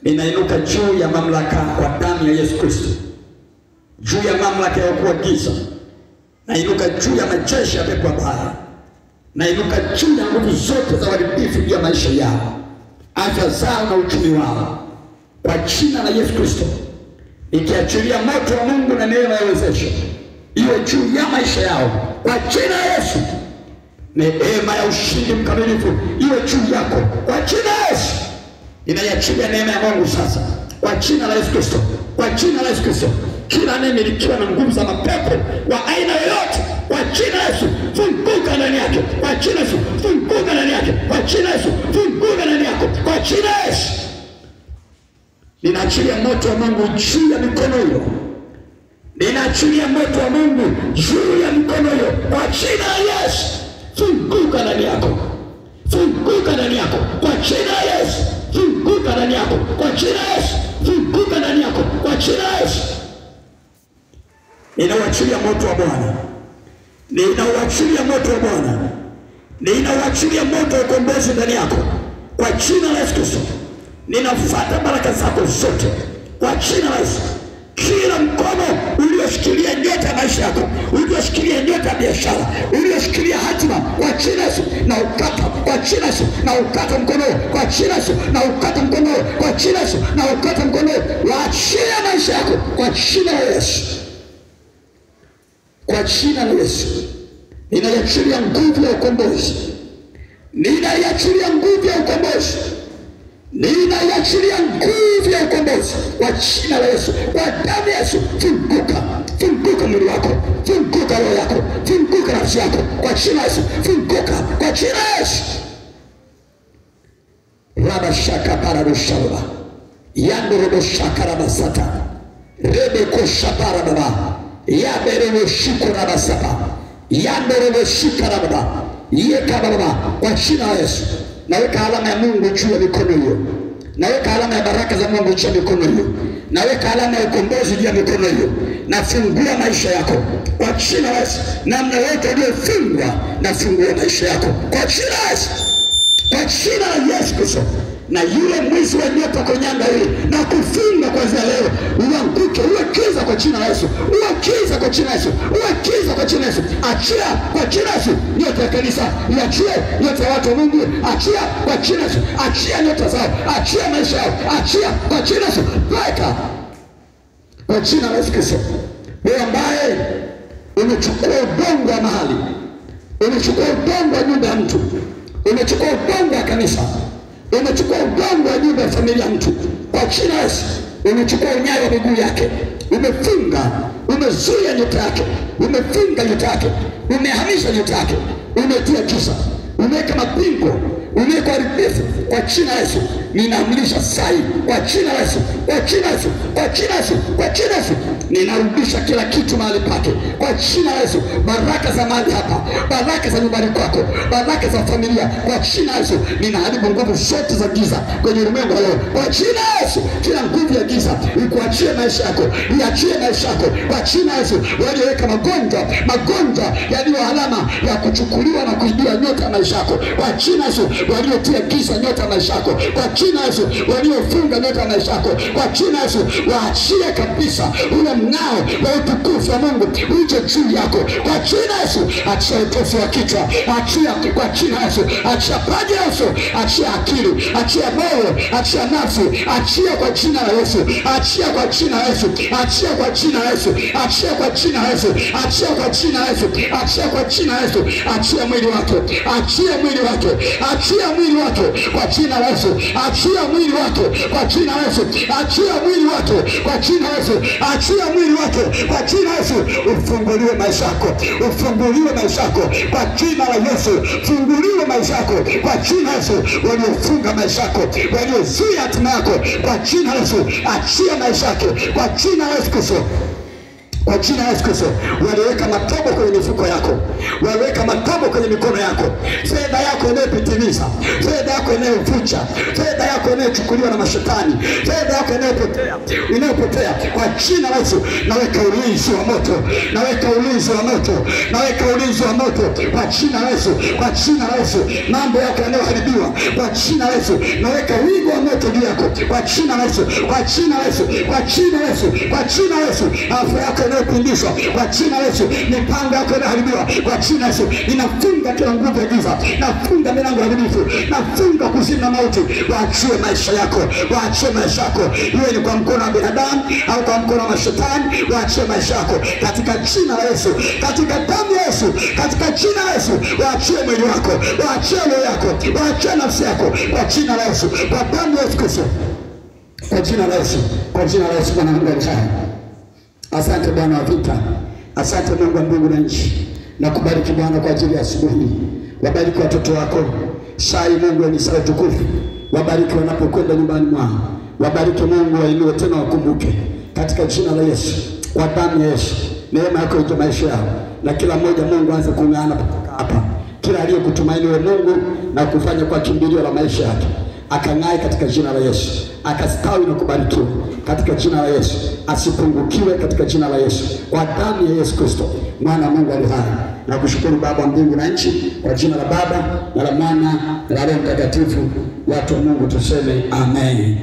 ninainuka juu ya mamlaka kwa damu ya Yesu Kristo, juu ya mamlaka ya ukuu wa giza, nainuka juu ya majeshi ya pepo wabaya, nainuka juu ya nguvu zote za uharibifu juu ya maisha yao, afya zao na uchumi wao, kwa jina la Yesu Kristo, nikiachilia moto wa Mungu na neema ya uwezesho iwe juu ya maisha yao kwa jina la Yesu. Neema ya ushindi mkamilifu iwe juu yako kwa jina la Yesu. Ninaiachilia neema ya Mungu sasa kwa jina la Yesu Kristo, kwa jina la Yesu Kristo. Kila anayemilikiwa na nguvu za mapepo wa aina yoyote, kwa jina la Yesu funguka ndani yake, kwa jina la Yesu funguka ndani yake, kwa jina la Yesu funguka ndani yako, kwa jina la Yesu. Ninaachilia moto wa Mungu juu ya mikono hiyo, ninaachilia moto wa Mungu juu ya mikono hiyo kwa jina la Yesu. Funguka ndani yako, funguka ndani yako kwa jina la Yesu. Funguka ndani yako kwa jina la Yesu. Funguka ndani yako kwa jina la Yesu. Ninauachilia moto wa Bwana, ninauachilia moto wa Bwana, ninauachilia moto wa ukombozi ndani yako kwa jina la Yesu Kristo. Ninafuata baraka zako zote kwa jina la Yesu. Kila mkono ulioshikilia nyota ya maisha yako, ulioshikilia nyota ya biashara, ulioshikilia hatima, kwa jina la Yesu na ukata kwa jina la Yesu, na ukata mkono kwa jina la Yesu, na ukata mkono kwa jina la Yesu, na ukata mkono, waachia maisha yako kwa jina la Yesu, kwa jina la Yesu. Ninaiachilia nguvu ya ukombozi, ninaiachilia nguvu ya ukombozi, ninaiachilia nguvu ya ukombozi kwa jina la Yesu, kwa damu ya Yesu. Funguka, funguka mwili wako, funguka roho yako, funguka nafsi yako kwa jina la Yesu. Funguka kwa jina la Yesu. Raba shaka para rushalba yando robo shaka rabasata rebe ko shapara baba yabere no shukura basapa yando robo shikara baba yeka baba kwa jina la Yesu. Naweka alama ya Mungu juu ya mikono hiyo, naweka alama ya baraka za Mungu juu ya mikono hiyo, naweka alama ya ukombozi juu ya mikono hiyo. Nafungua maisha yako kwa jina la Yesu. Namna yote iliyofungwa, nafungua maisha yako kwa jina la Yesu, kwa jina la Yesu Kristo. Na yule mwizi wa nyota konyanga hili na kufunga kuanzia leo, uanguke, uwekiza kwa jina la Yesu, uwekiza kwa jina la Yesu, uwekiza kwa jina la Yesu. Achia kwa jina la Yesu nyota ya kanisa, achia nyota ya watu wa Mungu, achia kwa jina la Yesu, achia nyota zao, achia maisha yao, achia kwa jina la Yesu. Weka kwa jina la Yesu Kristo. Wewe ambaye umechukua udongo wa mahali, umechukua udongo wa nyumba ya mtu, umechukua udongo wa kanisa, umechukua udongo wa nyumba ya familia mtu, kwa jina la Yesu umechukua unyayo wa miguu yake, umefunga, umezuia nyota yake, umefunga nyota yake, umehamisha nyota yake, umetia giza, umeweka mapingo, umeweka uharibifu kwa jina la Yesu. Ninaamrisha sai kwa jina la Yesu, kwa jina la Yesu, kwa jina la Yesu, kwa jina la Yesu. Ninarudisha kila kitu mahali pake kwa jina la Yesu. Baraka za mahali hapa, baraka za nyumbani kwako, baraka za familia kwa jina la Yesu. Ninaharibu nguvu zote za giza kwenye ulimwengu leo kwa jina la Yesu. Kila nguvu ya giza ikuachie maisha yako, iachie maisha yako kwa jina la Yesu. Walioweka magonjwa yaliyo alama ya kuchukuliwa na kuibia nyota ya maisha yako kwa jina la Yesu. Waliotia giza nyota ya maisha yako kwa jina la Yesu, waliofunga nyota ya maisha yako kwa jina la Yesu, waachie kabisa ule mng'ao wa utukufu wa Mungu uje juu yako kwa jina la Yesu. Achia utofu wa kichwa, achia kwa jina la Yesu, achia paji la uso, achia akili, achia moyo, achia nafsi, achia kwa jina la Yesu, achia kwa jina la Yesu, achia kwa jina la Yesu, achia kwa jina la Yesu, achia kwa jina la Yesu, achia kwa jina la Yesu. Achia mwili wake, achia mwili wake, achia mwili wake kwa jina la Yesu, achia mwili wake kwa jina la Yesu, achia mwili wake kwa jina la Yesu, achia mwili wake kwa jina la Yesu. Ufunguliwe maisha yako, ufunguliwe maisha yako kwa jina la Yesu, funguliwe maisha yako kwa jina la Yesu. Waliofunga maisha yako, waliozuia hatima yako kwa jina la Yesu, achia maisha yako kwa jina la Yesu Kristo. Kwa jina la Yesu Kristo, waliweka matobo kwenye mifuko yako, waliweka matobo kwenye mikono yako. Fedha yako inayopitiliza, fedha yako inayovuja, fedha yako inayochukuliwa na mashetani, fedha yako inayopotea, kwa jina la Yesu naweka ulinzi wa moto, naweka ulinzi wa moto, naweka ulinzi wa moto kwa jina la Yesu, kwa jina la Yesu. Mambo yako yanayoharibiwa kwa jina la Yesu, naweka wigo wa moto juu yako kwa jina la Yesu, kwa jina la Yesu, kwa jina la Yesu, kwa jina la Yesu. Afya yako inayopindishwa kwa jina la Yesu, mipango yako inayoharibiwa kwa jina la Yesu, ninafunga kila nguvu ya giza, nafunga milango ya uharibifu, nafunga kuzimu na mauti. Waachie maisha yako, waachie maisha yako, iwe ni kwa mkono wa binadamu au kwa mkono wa mashetani. Waachie maisha yako katika jina la Yesu, katika damu ya Yesu, katika jina la Yesu. Waachie mwili wako, waachie roho yako, waachie nafsi yako kwa jina la Yesu, kwa damu ya Yesu Kristo, kwa jina la Yesu, kwa jina la Yesu. Bwana Mungu aliye. Asante Bwana wa vita, asante Mungu wa mbingu na nchi. Nakubariki Bwana kwa ajili ya asubuhi hii. Wabariki watoto wako sai, Mungu ni sawa tukufu. Wabariki wanapokwenda nyumbani mwao, wabariki Mungu, wainue tena wakumbuke katika jina la Yesu, kwa damu ya Yesu. Neema yako ije maisha yao, na kila mmoja Mungu aanze kung'ana hapa. Kila aliyekutumaini wewe Mungu na kufanya kwa kimbilio la maisha yake, akang'ae katika jina la Yesu, akastawi na kubarikiwa katika jina la Yesu, asipungukiwe katika jina la Yesu, kwa damu ya Yesu Kristo mwana Mungu aliye hai. Na kushukuru Baba wa mbingu na nchi, kwa jina la Baba na la Mwana na la Roho Mtakatifu. Watu wa Mungu tuseme amen.